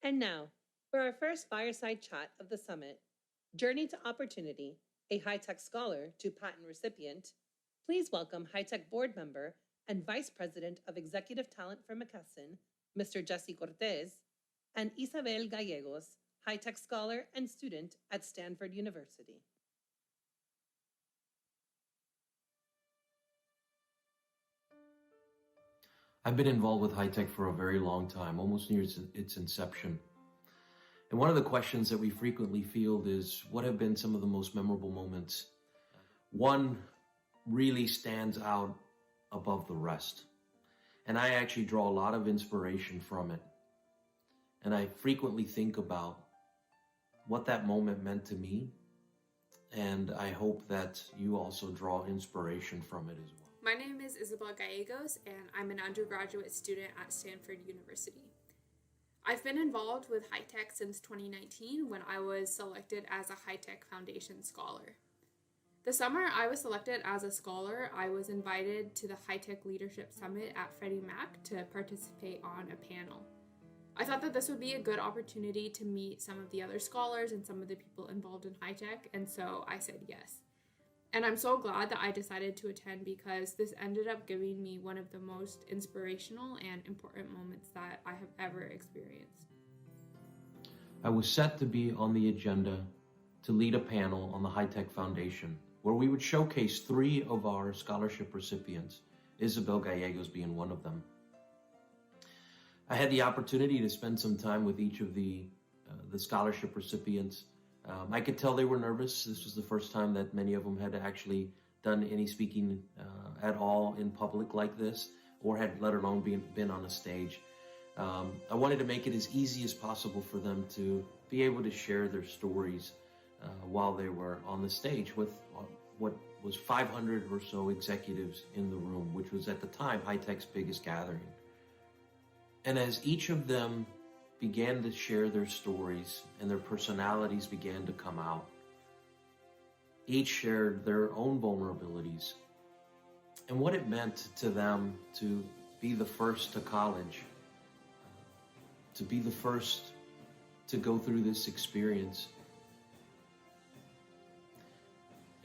And now, for our first fireside chat of the summit, Journey to Opportunity, a HITEC scholar to patent recipient, please welcome HITEC board member and Vice President of Executive Talent for McKesson, Mr. Jesse Cortez, and Isabel Gallegos, HITEC scholar and student at Stanford University. I've been involved with HITEC for a very long time, almost near its inception. And one of the questions that we frequently field is, what have been some of the most memorable moments? One really stands out above the rest. And I actually draw a lot of inspiration from it. And I frequently think about what that moment meant to me. And I hope that you also draw inspiration from it as well. My name is Isabel Gallegos, and I'm an undergraduate student at Stanford University. I've been involved with HITEC since 2019 when I was selected as a HITEC Foundation Scholar. The summer I was selected as a scholar, I was invited to the HITEC Leadership Summit at Freddie Mac to participate on a panel. I thought that this would be a good opportunity to meet some of the other scholars and some of the people involved in HITEC, and so I said yes. And I'm so glad that I decided to attend because this ended up giving me one of the most inspirational and important moments that I have ever experienced. I was set to be on the agenda to lead a panel on the HITEC Foundation, where we would showcase 3 of our scholarship recipients, Isabel Gallegos being one of them. I had the opportunity to spend some time with each of the scholarship recipients. I could tell they were nervous. This was the first time that many of them had actually done any speaking at all in public like this, or had let alone been on a stage. I wanted to make it as easy as possible for them to be able to share their stories while they were on the stage with what was 500 or so executives in the room, which was at the time HITEC's biggest gathering. And as each of them began to share their stories and their personalities began to come out, each shared their own vulnerabilities and what it meant to them to be the first to college, to be the first to go through this experience,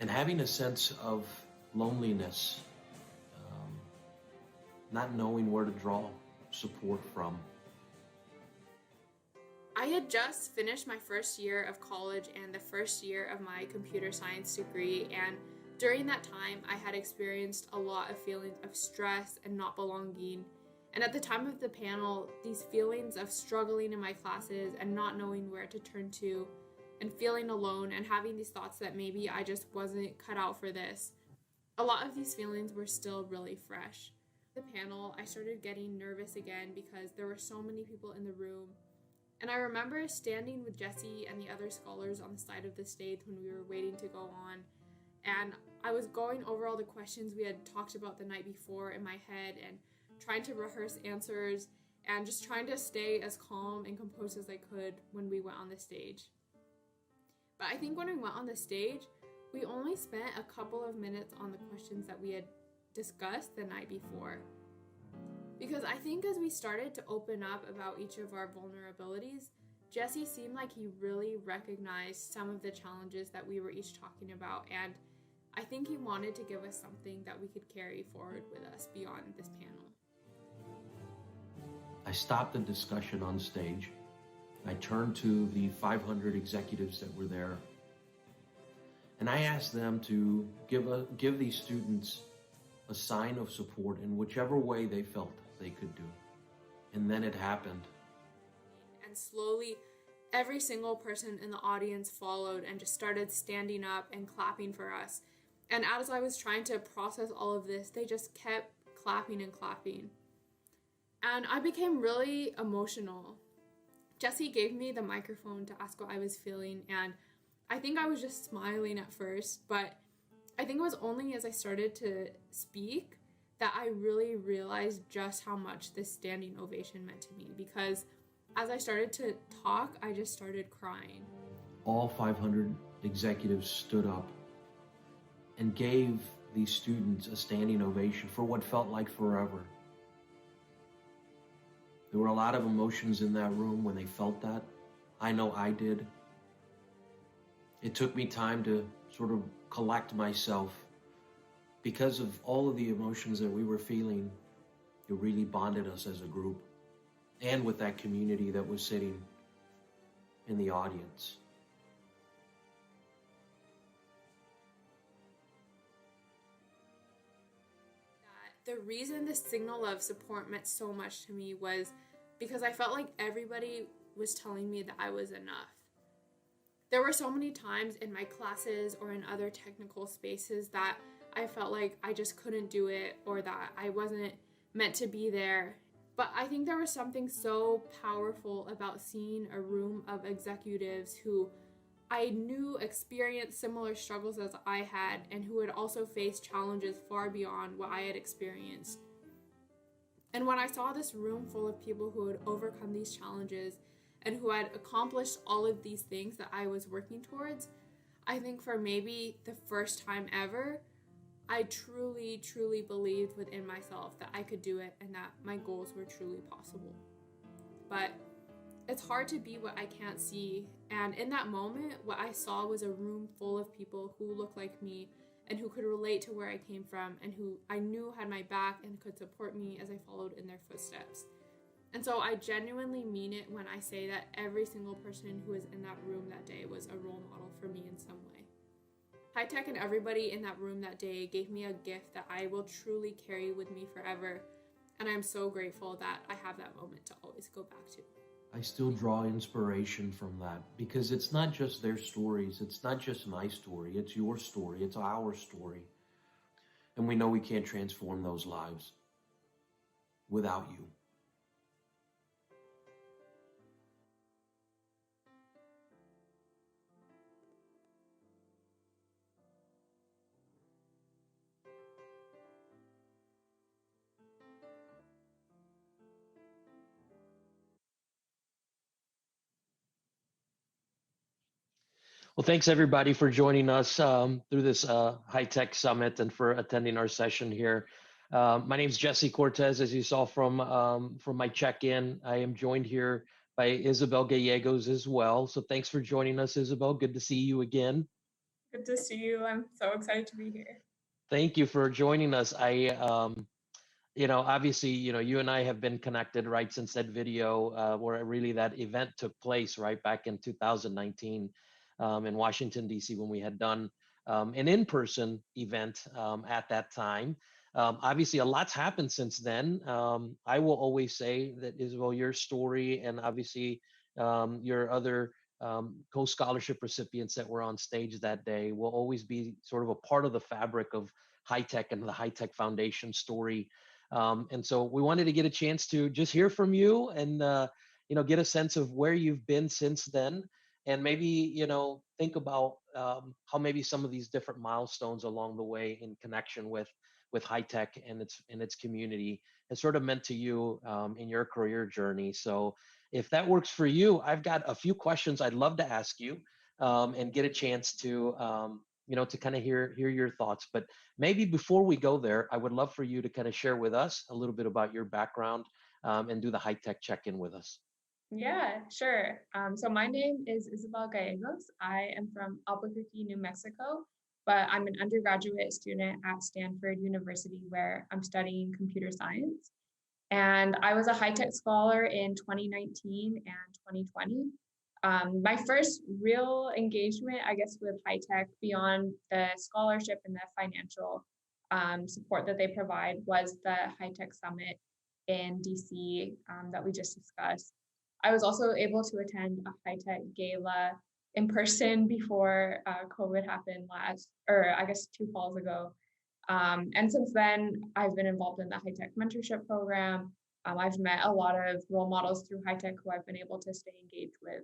and having a sense of loneliness, not knowing where to draw support from. I had just finished my first year of college and the first year of my computer science degree, and during that time I had experienced a lot of feelings of stress and not belonging. And at the time of the panel, these feelings of struggling in my classes and not knowing where to turn to and feeling alone and having these thoughts that maybe I just wasn't cut out for this, a lot of these feelings were still really fresh. The panel, I started getting nervous again because there were so many people in the room. And I remember standing with Jesse and the other scholars on the side of the stage when we were waiting to go on. And I was going over all the questions we had talked about the night before in my head and trying to rehearse answers and just trying to stay as calm and composed as I could when we went on the stage. But I think when we went on the stage, we only spent a couple of minutes on the questions that we had discussed the night before. Because I think as we started to open up about each of our vulnerabilities, Jesse seemed like he really recognized some of the challenges that we were each talking about, and I think he wanted to give us something that we could carry forward with us beyond this panel. I stopped the discussion on stage. I turned to the 500 executives that were there, and I asked them to give these students a sign of support in whichever way they felt they could do. And then it happened. And slowly, every single person in the audience followed and just started standing up and clapping for us. And as I was trying to process all of this, they just kept clapping and clapping. And I became really emotional. Jesse gave me the microphone to ask what I was feeling, and I think I was just smiling at first, but I think it was only as I started to speak that I really realized just how much this standing ovation meant to me, because as I started to talk, I just started crying. All 500 executives stood up and gave these students a standing ovation for what felt like forever. There were a lot of emotions in that room when they felt that. I know I did. It took me time to sort of collect myself. Because of all of the emotions that we were feeling, it really bonded us as a group and with that community that was sitting in the audience. The reason the signal of support meant so much to me was because I felt like everybody was telling me that I was enough. There were so many times in my classes or in other technical spaces that I felt like I just couldn't do it or that I wasn't meant to be there. But I think there was something so powerful about seeing a room of executives who I knew experienced similar struggles as I had and who had also faced challenges far beyond what I had experienced. And when I saw this room full of people who had overcome these challenges and who had accomplished all of these things that I was working towards, I think for maybe the first time ever, I truly, truly believed within myself that I could do it and that my goals were truly possible. But it's hard to be what I can't see, and in that moment, what I saw was a room full of people who looked like me and who could relate to where I came from and who I knew had my back and could support me as I followed in their footsteps. And so I genuinely mean it when I say that every single person who was in that room that day was a role model for me in some way. HITEC and everybody in that room that day gave me a gift that I will truly carry with me forever, and I'm so grateful that I have that moment to always go back to. I still draw inspiration from that because it's not just their stories. It's not just my story. It's your story. It's our story. And we know we can't transform those lives without you. Well, thanks everybody for joining us through this HITEC Summit and for attending our session here. My name is Jesse Cortez, as you saw from my check-in. I am joined here by Isabel Gallegos as well. So thanks for joining us, Isabel. Good to see you again. Good to see you. I'm so excited to be here. Thank you for joining us. Obviously, you and I have been connected, right, since that video where really that event took place, right, back in 2019 in Washington, D.C., when we had done an in-person event at that time. Obviously, a lot's happened since then. I will always say that, Isabel, your story and obviously your other co-scholarship recipients that were on stage that day will always be sort of a part of the fabric of HITEC and the HITEC Foundation story. And so we wanted to get a chance to just hear from you and, get a sense of where you've been since then. And maybe, think about how maybe some of these different milestones along the way in connection with HITEC and its community has sort of meant to you in your career journey. So if that works for you, I've got a few questions I'd love to ask you and get a chance to, to kind of hear your thoughts. But maybe before we go there, I would love for you to kind of share with us a little bit about your background and do the HITEC check-in with us. Yeah, sure. So my name is Isabel Gallegos. I am from Albuquerque, New Mexico, but I'm an undergraduate student at Stanford University where I'm studying computer science. And I was a HITEC scholar in 2019 and 2020. My first real engagement, I guess, with HITEC beyond the scholarship and the financial support that they provide was the HITEC Summit in DC that we just discussed. I was also able to attend a HITEC gala in person before COVID happened I guess 2 falls ago. And since then, I've been involved in the HITEC mentorship program. I've met a lot of role models through HITEC who I've been able to stay engaged with.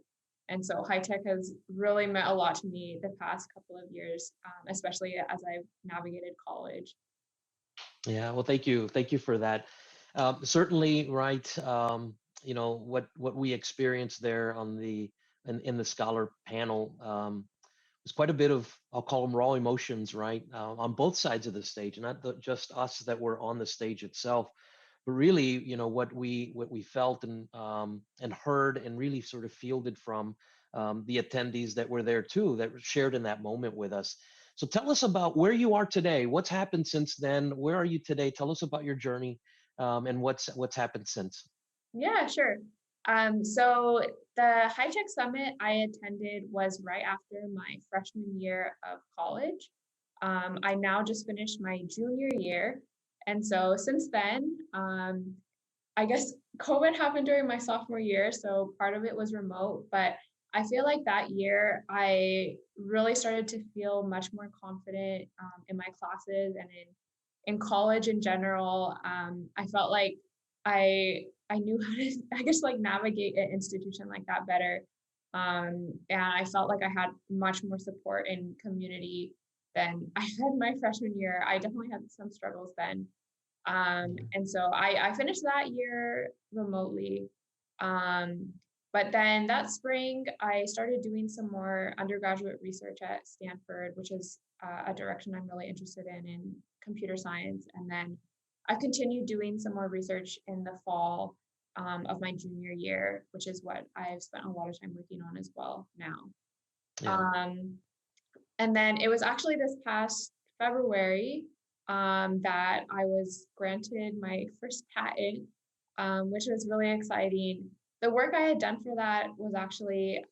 And so HITEC has really meant a lot to me the past couple of years, especially as I've navigated college. Yeah, well, thank you. Thank you for that. Certainly, right, what we experienced there in the scholar panel was quite a bit of, I'll call them raw emotions, right, on both sides of the stage, not just us that were on the stage itself, but really, what we felt and heard and really sort of fielded from the attendees that were there too, that shared in that moment with us. So tell us about where you are today. What's happened since then? Where are you today? Tell us about your journey, and what's happened since. Yeah, sure. So the HITEC Summit I attended was right after my freshman year of college. I now just finished my junior year. And so since then, I guess COVID happened during my sophomore year, so part of it was remote, but I feel like that year I really started to feel much more confident in my classes and in college in general. I felt like I knew how to, I guess, like navigate an institution like that better. And I felt like I had much more support and community than I had my freshman year. I definitely had some struggles then. And so I finished that year remotely. Um, but then that spring, I started doing some more undergraduate research at Stanford, which is a direction I'm really interested in computer science. And then I continued doing some more research in the fall of my junior year, which is what I've spent a lot of time working on as well now. Yeah. Um, and then it was actually this past February that I was granted my first patent, which was really exciting. The work I had done for that was actually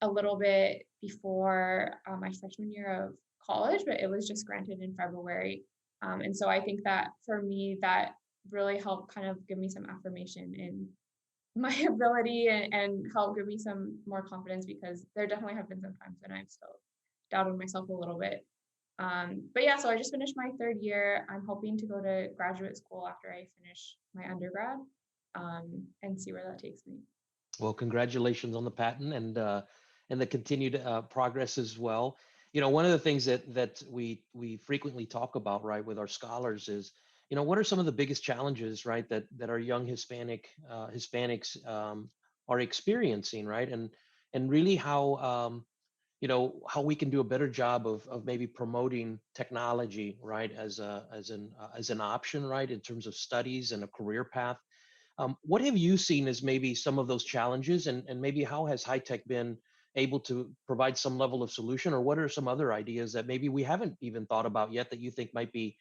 a little bit before my freshman year of college, but it was just granted in February. And so I think that for me, that really helped kind of give me some affirmation in my ability and help give me some more confidence, because there definitely have been some times when I've still doubted myself a little bit. But yeah, so I just finished my third year. I'm hoping to go to graduate school after I finish my undergrad, and see where that takes me. Well, congratulations on the patent and the continued progress as well. One of the things that we frequently talk about, right, with our scholars is, what are some of the biggest challenges, right, that our young Hispanics are experiencing, right, and really how we can do a better job of maybe promoting technology, right, as an option, right, in terms of studies and a career path. What have you seen as maybe some of those challenges, and maybe how has HITEC been able to provide some level of solution, or what are some other ideas that maybe we haven't even thought about yet that you think might be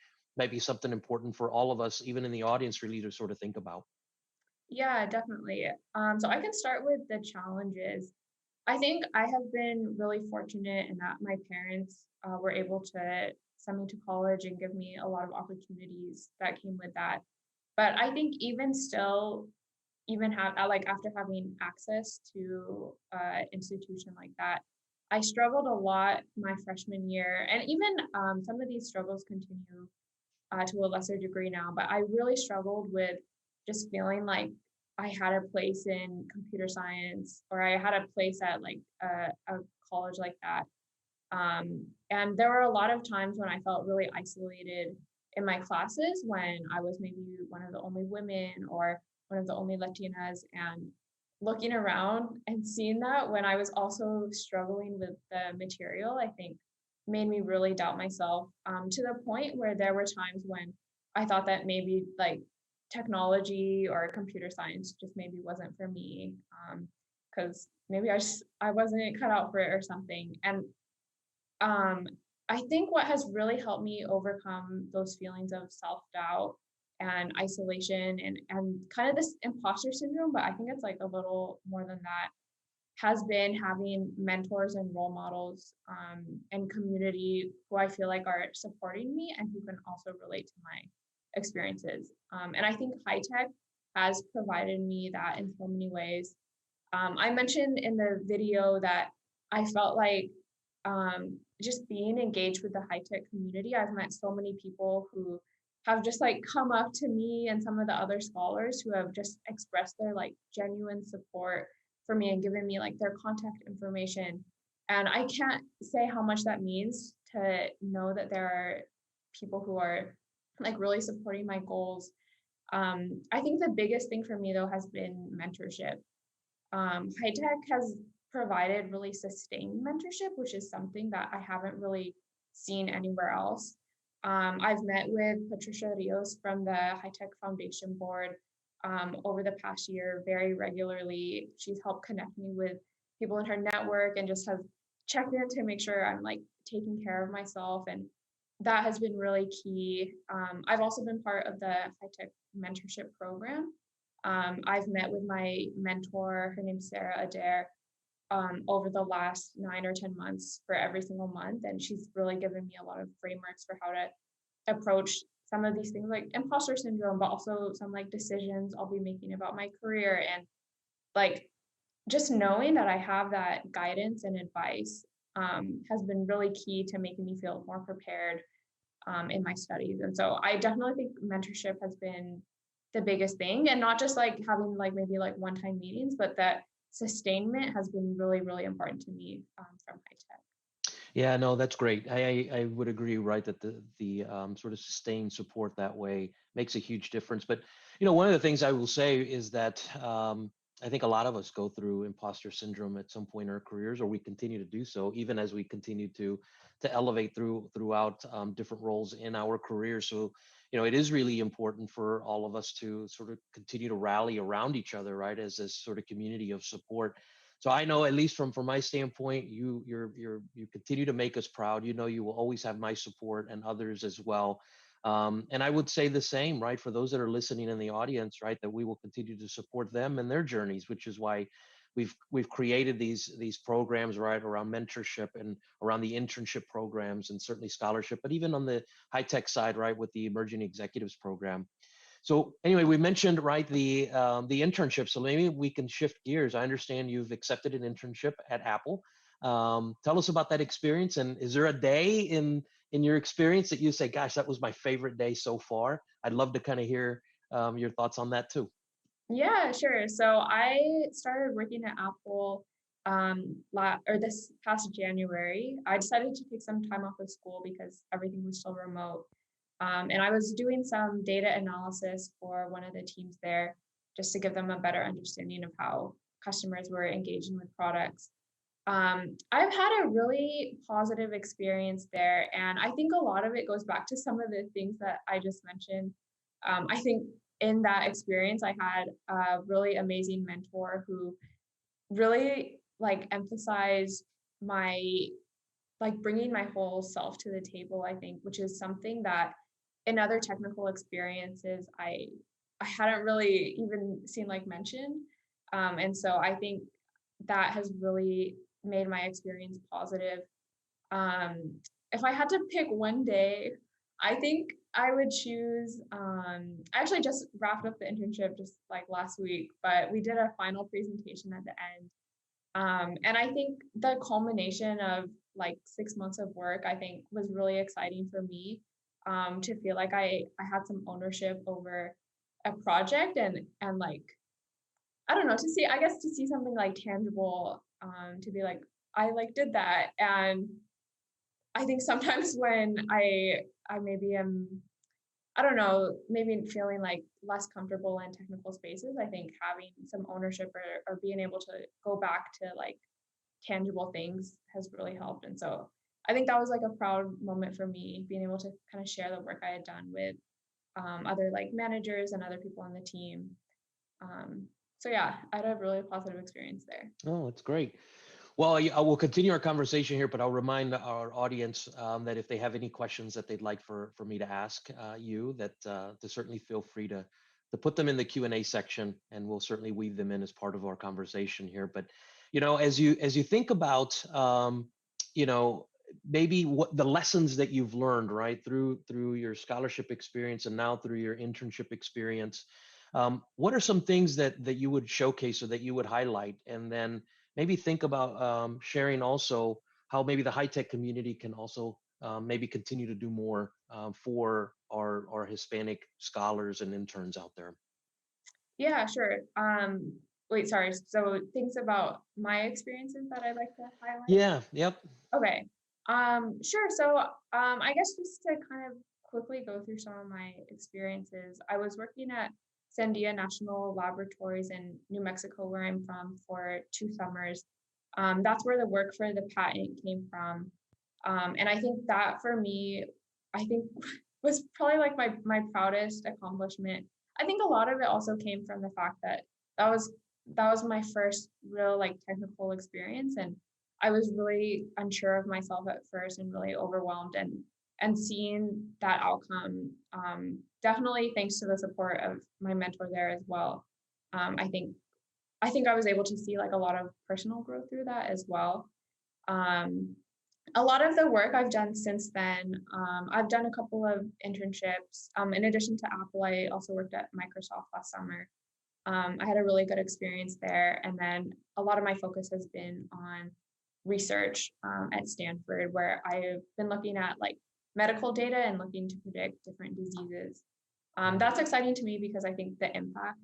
something important for all of us, even in the audience, really to sort of think about? Yeah, definitely. So I can start with the challenges. I think I have been really fortunate in that my parents were able to send me to college and give me a lot of opportunities that came with that. But I think even still, even have like after having access to an institution like that, I struggled a lot my freshman year, and even some of these struggles continue to a lesser degree now. But I really struggled with just feeling like I had a place in computer science, or I had a place at like a college like that. And there were a lot of times when I felt really isolated in my classes, when I was maybe one of the only women or one of the only Latinas, and looking around and seeing that when I was also struggling with the material, I think made me really doubt myself, to the point where there were times when I thought that maybe like technology or computer science just maybe wasn't for me, because maybe I wasn't cut out for it or something. And um, I think what has really helped me overcome those feelings of self-doubt and isolation and kind of this imposter syndrome, but I think it's like a little more than that, has been having mentors and role models, and community who I feel like are supporting me and who can also relate to my experiences. And I think HITEC has provided me that in so many ways. I mentioned in the video that I felt like, just being engaged with the HITEC community, I've met so many people who have just like come up to me and some of the other scholars who have just expressed their like genuine support for me and given me like their contact information. And I can't say how much that means to know that there are people who are like really supporting my goals. I think the biggest thing for me though has been mentorship. HITEC has provided really sustained mentorship, which is something that I haven't really seen anywhere else. I've met with Patricia Rios from the HITEC Foundation Board over the past year very regularly. She's helped connect me with people in her network and just has checked in to make sure I'm like taking care of myself. And that has been really key. I've also been part of the HITEC mentorship program. I've met with my mentor, her name's Sarah Adair, over the last 9 or 10 months for every single month. And she's really given me a lot of frameworks for how to approach some of these things like imposter syndrome, but also some like decisions I'll be making about my career. And like just knowing that I have that guidance and advice has been really key to making me feel more prepared in my studies. And so I definitely think mentorship has been the biggest thing, and not just like having like maybe like one-time meetings, but that sustainment has been really, really important to me from HITEC. Yeah, no, that's great. I would agree, right, that the sort of sustained support that way makes a huge difference. But one of the things I will say is that I think a lot of us go through imposter syndrome at some point in our careers, or we continue to do so, even as we continue to elevate throughout different roles in our careers. So it is really important for all of us to sort of continue to rally around each other, right, as this sort of community of support. So I know, at least from my standpoint, you continue to make us proud. You will always have my support and others as well. And I would say the same, right, for those that are listening in the audience, right, that we will continue to support them and their journeys, which is why we've created these programs, right, around mentorship and around the internship programs and certainly scholarship, but even on the HITEC side, right, with the Emerging Executives Program. So anyway, we mentioned, right, the internship. So maybe we can shift gears. I understand you've accepted an internship at Apple. Tell us about that experience, and is there a day in your experience that you say, "Gosh, that was my favorite day so far"? I'd love to kind of hear your thoughts on that too. Yeah, sure. So I started working at Apple this past January. I decided to take some time off of school because everything was still remote. And I was doing some data analysis for one of the teams there just to give them a better understanding of how customers were engaging with products. I've had a really positive experience there. And I think a lot of it goes back to some of the things that I just mentioned. I think in that experience, I had a really amazing mentor who really like emphasized my like bringing my whole self to the table, I think, which is something that in other technical experiences I hadn't really even seen like mentioned. And so I think that has really made my experience positive. um, if I had to pick one day, I think I would choose I actually just wrapped up the internship just like last week, but we did a final presentation at the end. And I think the culmination of like 6 months of work, I think was really exciting for me, to feel like I had some ownership over a project, and like, I don't know, to see something like tangible, to be like, I like did that. And I think sometimes when I maybe am, I don't know, maybe feeling like less comfortable in technical spaces, I think having some ownership, or being able to go back to like tangible things has really helped. And so I think that was like a proud moment for me, being able to kind of share the work I had done with other like managers and other people on the team. So yeah, I had a really positive experience there. Oh, that's great. Well, I will continue our conversation here, but I'll remind our audience that if they have any questions that they'd like for me to ask you, that to certainly feel free to put them in the Q&A section, and we'll certainly weave them in as part of our conversation here. But as you think about maybe what the lessons that you've learned, right, through your scholarship experience and now through your internship experience, what are some things that you would showcase or that you would highlight, and then maybe think about sharing also how maybe the HITEC community can also maybe continue to do more for our Hispanic scholars and interns out there. Yeah, sure. Wait, sorry. So things about my experiences that I'd like to highlight. Yeah, yep. Okay. Sure. So I guess just to kind of quickly go through some of my experiences, I was working at Sandia National Laboratories in New Mexico, where I'm from, for 2 summers. That's where the work for the patent came from. And I think that for me I think was probably like my proudest accomplishment. I think a lot of it also came from the fact that that was that was my first real like technical experience, and I was really unsure of myself at first and really overwhelmed, and seeing that outcome, definitely thanks to the support of my mentor there as well. I think I was able to see like a lot of personal growth through that as well. Um, a lot of the work I've done since then, I've done a couple of internships. In addition to Apple, I also worked at Microsoft last summer. I had a really good experience there. And then a lot of my focus has been on research at Stanford, where I've been looking at like medical data and looking to predict different diseases. That's exciting to me because I think the impact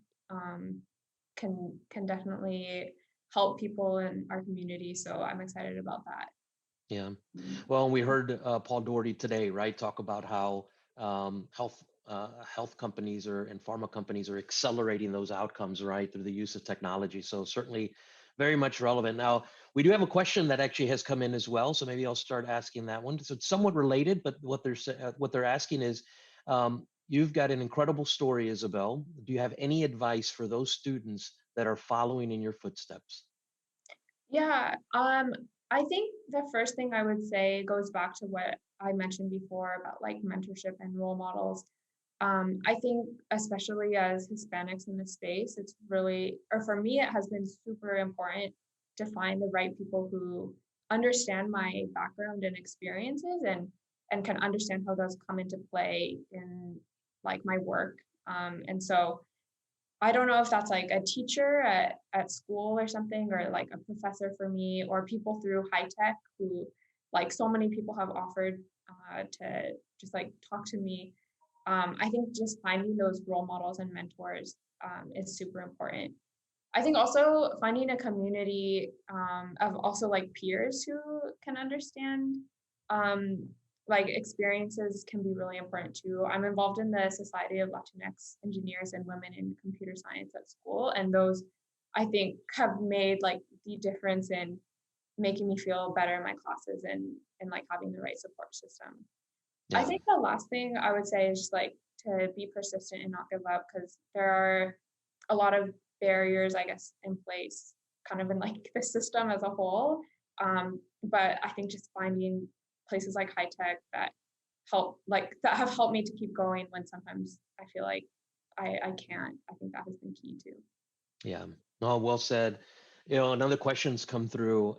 can definitely help people in our community. So I'm excited about that. Yeah. Well, we heard Paul Doherty today, right, talk about how health companies and pharma companies are accelerating those outcomes, right, through the use of technology. So certainly very much relevant. Now, we do have a question that actually has come in as well, so maybe I'll start asking that one. So it's somewhat related, but what they're asking is, you've got an incredible story, Isabel. Do you have any advice for those students that are following in your footsteps? Yeah, I think the first thing I would say goes back to what I mentioned before about like mentorship and role models. I think especially as Hispanics in the space, it's really, or for me, it has been super important to find the right people who understand my background and experiences, and can understand how those come into play in like my work. And so I don't know if that's like a teacher at school or something, or like a professor for me, or people through HITEC who, like, so many people have offered to just like talk to me. I think just finding those role models and mentors is super important. I think also finding a community of also like peers who can understand um, like experiences can be really important too. I'm involved in the Society of Latinx Engineers and Women in Computer Science at school, and those I think have made like the difference in making me feel better in my classes, and like having the right support system. I Yeah. think the last thing I would say is just like to be persistent and not give up, because there are a lot of barriers, I guess, in place kind of in like the system as a whole. But I think just finding places like HITEC that have helped me to keep going when sometimes I feel like I can't. I think that has been key too. Yeah. Oh, well said. Another question's come through.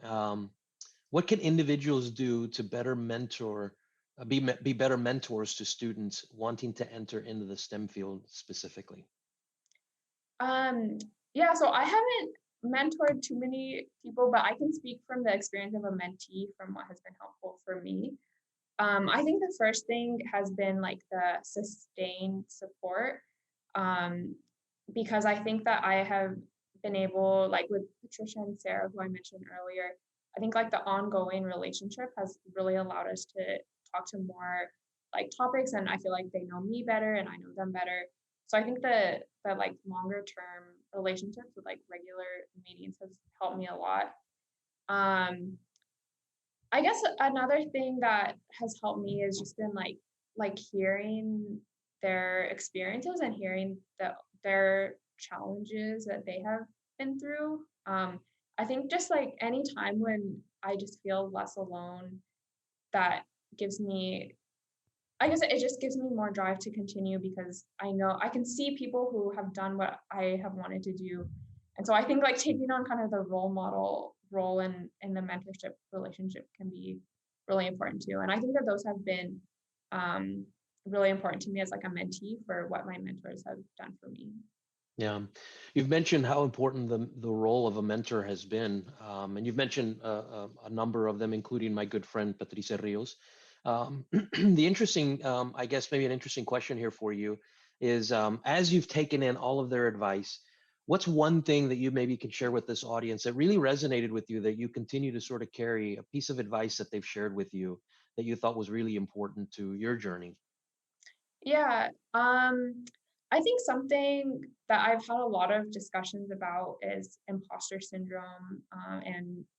What can individuals do to better mentor, be better mentors to students wanting to enter into the STEM field specifically? Um, yeah, so I haven't mentored too many people, but I can speak from the experience of a mentee from what has been helpful for me. I think the first thing has been like the sustained support, um, because I think that I have been able, like with Patricia and Sarah, who I mentioned earlier, I think like the ongoing relationship has really allowed us to talk to more like topics, and I feel like they know me better and I know them better. So I think the like longer term relationships with like regular meetings has helped me a lot. Um, I guess another thing that has helped me has just been like hearing their experiences and hearing their challenges that they have been through. I think just like any time when I just feel less alone, that gives me, I guess it just gives me more drive to continue, because I know I can see people who have done what I have wanted to do. And so I think like taking on kind of the role model role in the mentorship relationship can be really important too. And I think that those have been um, really important to me as like a mentee for what my mentors have done for me. Yeah, you've mentioned how important the role of a mentor has been, and you've mentioned a number of them, including my good friend Patricia Rios. The interesting, I guess, maybe an interesting question here for you is, as you've taken in all of their advice, what's one thing that you maybe can share with this audience that really resonated with you, that you continue to sort of carry, a piece of advice that they've shared with you that you thought was really important to your journey? Yeah, I think something that I've had a lot of discussions about is imposter syndrome,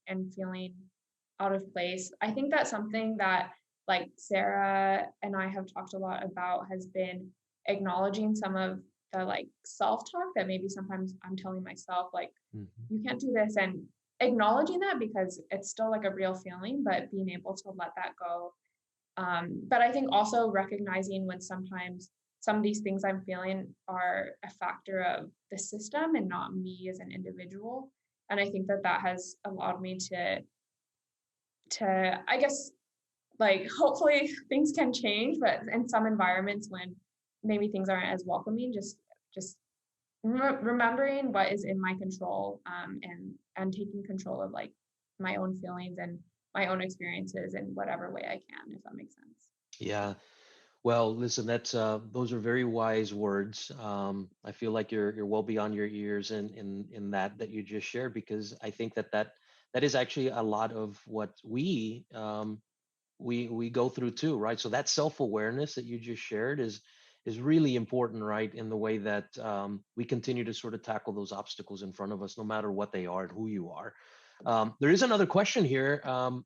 and feeling out of place. I think that's something that like Sarah and I have talked a lot about has been acknowledging some of the like self-talk that maybe sometimes I'm telling myself, like, Mhm. you can't do this, and acknowledging that because it's still like a real feeling, but being able to let that go. But I think also recognizing when sometimes some of these things I'm feeling are a factor of the system and not me as an individual. And I think that that has allowed me to I guess like hopefully things can change, but in some environments when maybe things aren't as welcoming, just remembering what is in my control, and taking control of like my own feelings and my own experiences in whatever way I can, if that makes sense. Yeah. Well, listen, that's those are very wise words. I feel like you're well beyond your ears in that you just shared, because I think that is actually a lot of what we go through too, right? So that self-awareness that you just shared is really important, right? In the way that we continue to sort of tackle those obstacles in front of us, no matter what they are and who you are. There is another question here.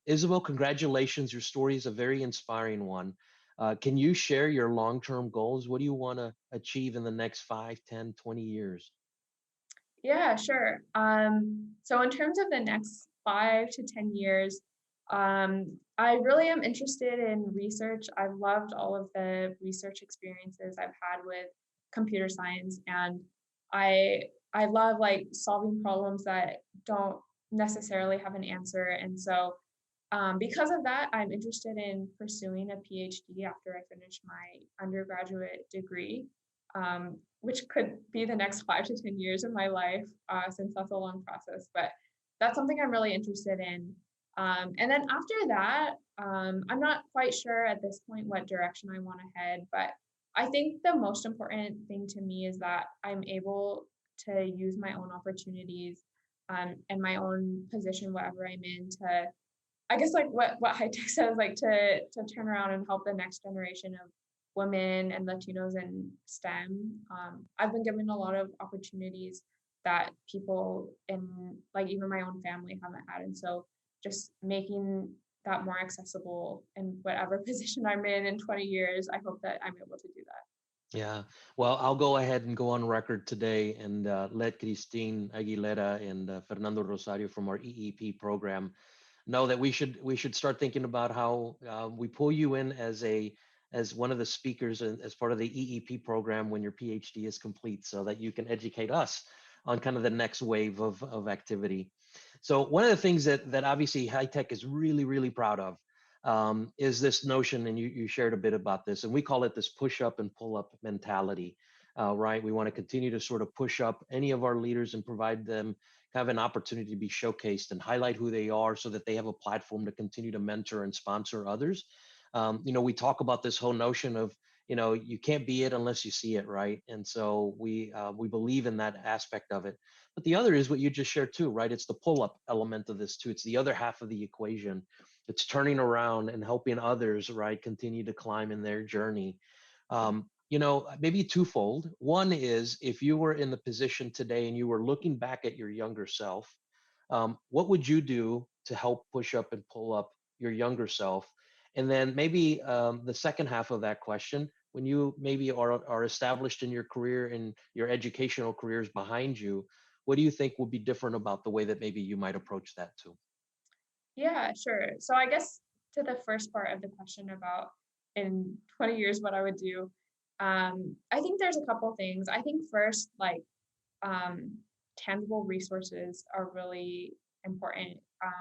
Isabel, congratulations. Your story is a very inspiring one. Can you share your long-term goals? What do you want to achieve in the next 5, 10, 20 years? Yeah, sure. So in terms of the next 5 to 10 years, I really am interested in research. I've loved all of the research experiences I've had with computer science, and I I love like solving problems that don't necessarily have an answer. And so, because of that, I'm interested in pursuing a PhD after I finish my undergraduate degree, which could be the next 5 to 10 years of my life, since that's a long process. But that's something I'm really interested in. And then after that, I'm not quite sure at this point what direction I want to head, but I think the most important thing to me is that I'm able to use my own opportunities, and my own position, whatever I'm in, to I guess like what HITEC says, like to turn around and help the next generation of women and Latinos in STEM. I've been given a lot of opportunities that people in like even my own family haven't had, and so just making that more accessible in whatever position I'm in 20 years, I hope that I'm able to do that. Yeah. Well, I'll go ahead and go on record today and let Christine Aguilera and Fernando Rosario from our EEP program know that we should start thinking about how we pull you in as one of the speakers and as part of the EEP program when your PhD is complete, so that you can educate us on kind of the next wave of activity. So one of the things that obviously HITEC is really proud of is this notion, and you shared a bit about this, and we call it this push up and pull up mentality. Right, we want to continue to sort of push up any of our leaders and provide them have an opportunity to be showcased and highlight who they are, so that they have a platform to continue to mentor and sponsor others. We talk about this whole notion of, you can't be it unless you see it, right? And so we believe in that aspect of it. But the other is what you just shared too, right? It's the pull up element of this too. It's the other half of the equation. It's turning around and helping others, right, continue to climb in their journey. Maybe twofold. One is, if you were in the position today and you were looking back at your younger self, what would you do to help push up and pull up your younger self? And then maybe the second half of that question, when you maybe are established in your career and your educational careers behind you, what do you think would be different about the way that maybe you might approach that too? Yeah, sure. So I guess to the first part of the question about in 20 years what I would do, I think there's a couple things. I think first, like, um, tangible resources are really important,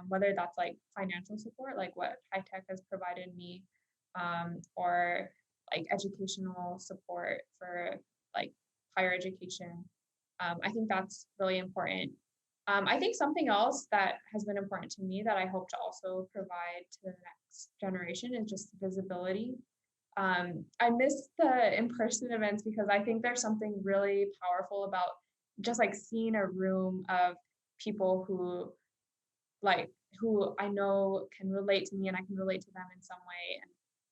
whether that's like financial support, like what HITEC has provided me, or like educational support for like higher education. I think that's really important. I think something else that has been important to me that I hope to also provide to the next generation is just visibility. I miss the in-person events because I think there's something really powerful about just like seeing a room of people who I know can relate to me and I can relate to them in some way. And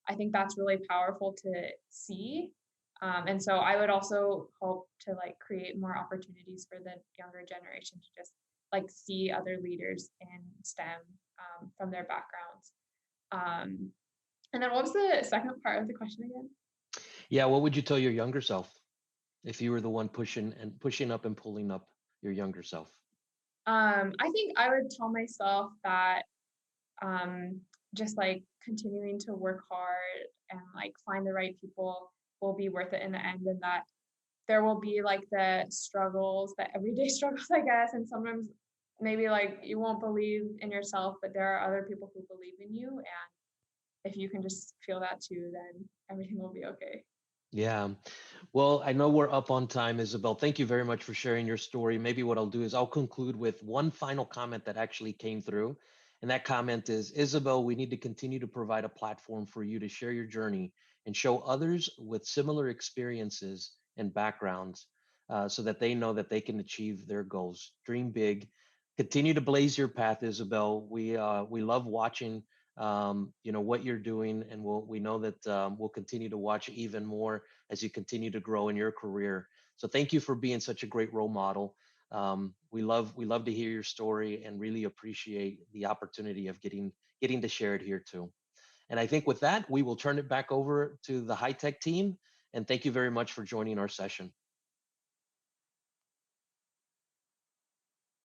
I think that's really powerful to see. And so I would also hope to like create more opportunities for the younger generation to just like see other leaders in STEM, from their backgrounds. Um, And then what was the second part of the question again? Yeah, what would you tell your younger self if you were the one pushing up and pulling up your younger self? I think I would tell myself that um, just like continuing to work hard and like find the right people will be worth it in the end, and that there will be like the struggles, the everyday struggles, I guess, and sometimes maybe like you won't believe in yourself, but there are other people who believe in you, and if you can just feel that too, then everything will be okay. Yeah. Well, I know we're up on time, Isabel. Thank you very much for sharing your story. Maybe what I'll do is I'll conclude with one final comment that actually came through. And that comment is, Isabel, we need to continue to provide a platform for you to share your journey and show others with similar experiences and backgrounds so that they know that they can achieve their goals. Dream big. Continue to blaze your path, Isabel. We love watching what you're doing, and we know that we'll continue to watch even more as you continue to grow in your career. So thank you for being such a great role model. We love to hear your story and really appreciate the opportunity of getting to share it here too. And I think with that, we will turn it back over to the HITEC team. And thank you very much for joining our session.